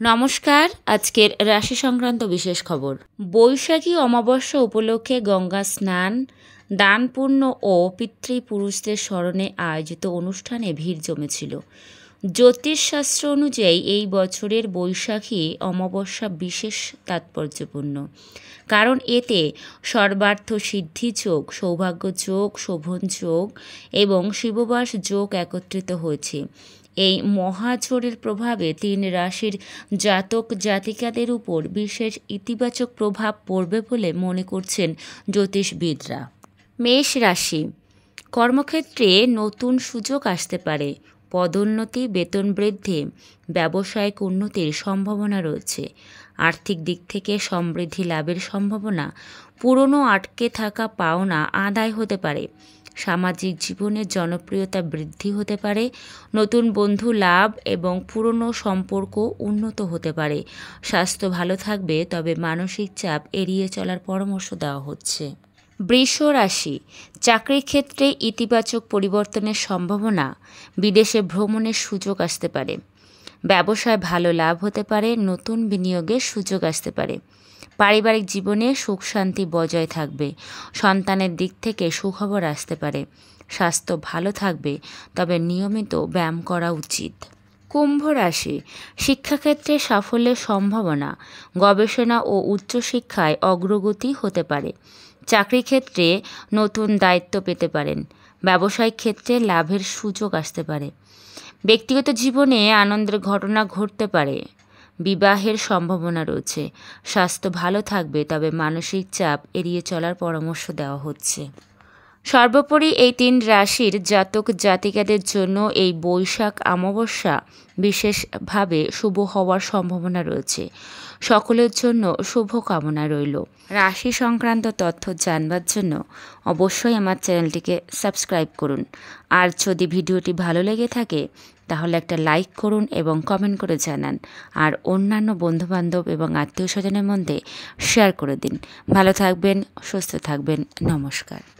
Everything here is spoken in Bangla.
নমস্কার। আজকের রাশি সংক্রান্ত বিশেষ খবর। বৈশাখী অমাবস্যা উপলক্ষে গঙ্গা স্নান, দান পুণ্য ও পিতৃপুরুষদের স্মরণে আয়োজিত অনুষ্ঠানে ভিড় জমেছিল। জ্যোতিষশাস্ত্র অনুযায়ী এই বছরের বৈশাখী অমাবস্যা বিশেষ তাৎপর্যপূর্ণ, কারণ এতে সর্বার্থ সিদ্ধি যোগ, সৌভাগ্য যোগ, শোভন যোগ এবং শিববাস যোগ একত্রিত হয়েছে। এই মহাঝড়ের প্রভাবে ৩ রাশির জাতক জাতিকাদের উপর বিশেষ ইতিবাচক প্রভাব পড়বে বলে মনে করছেন জ্যোতিষবিদরা। মেষ রাশি, কর্মক্ষেত্রে নতুন সুযোগ আসতে পারে। পদোন্নতি, বেতন বৃদ্ধি, ব্যবসায়িক উন্নতির সম্ভাবনা রয়েছে। আর্থিক দিক থেকে সমৃদ্ধি লাভের সম্ভাবনা, পুরনো আটকে থাকা পাওনা আদায় হতে পারে। সামাজিক জীবনের জনপ্রিয়তা বৃদ্ধি হতে পারে। নতুন বন্ধু লাভ এবং পুরনো সম্পর্ক উন্নত হতে পারে। স্বাস্থ্য ভালো থাকবে, তবে মানসিক চাপ এড়িয়ে চলার পরামর্শ দেওয়া হচ্ছে। বৃষ রাশি, চাকরির ক্ষেত্রে ইতিবাচক পরিবর্তনের সম্ভাবনা, বিদেশে ভ্রমণের সুযোগ আসতে পারে। ব্যবসায় ভালো লাভ হতে পারে, নতুন বিনিয়োগের সুযোগ আসতে পারে। পারিবারিক জীবনে সুখ শান্তি বজায় থাকবে। সন্তানের দিক থেকে সুখবর আসতে পারে। স্বাস্থ্য ভালো থাকবে, তবে নিয়মিত ব্যায়াম করা উচিত। কুম্ভ রাশি, শিক্ষাক্ষেত্রে সাফল্যের সম্ভাবনা, গবেষণা ও উচ্চশিক্ষায় অগ্রগতি হতে পারে। চাকরি ক্ষেত্রে নতুন দায়িত্ব পেতে পারেন। ব্যবসায়িক ক্ষেত্রে লাভের সুযোগ আসতে পারে। ব্যক্তিগত জীবনে আনন্দের ঘটনা ঘটতে পারে। বিবাহের সম্ভাবনা রয়েছে। স্বাস্থ্য ভালো থাকবে, তবে মানসিক চাপ এড়িয়ে চলার পরামর্শ দেওয়া হচ্ছে। সর্বোপরি এই ৩ রাশির জাতক জাতিকাদের জন্য এই বৈশাখ অমাবস্যা বিশেষভাবে শুভ হওয়ার সম্ভাবনা রয়েছে। সকলের জন্য শুভ কামনা রইল। রাশি সংক্রান্ত তথ্য জানবার জন্য অবশ্যই আমার চ্যানেলটিকে সাবস্ক্রাইব করুন। আর যদি ভিডিওটি ভালো লেগে থাকে তাহলে একটা লাইক করুন এবং কমেন্ট করে জানান। আর অন্যান্য বন্ধুবান্ধব এবং আত্মীয় স্বজনের মধ্যে শেয়ার করে দিন। ভালো থাকবেন, সুস্থ থাকবেন। নমস্কার।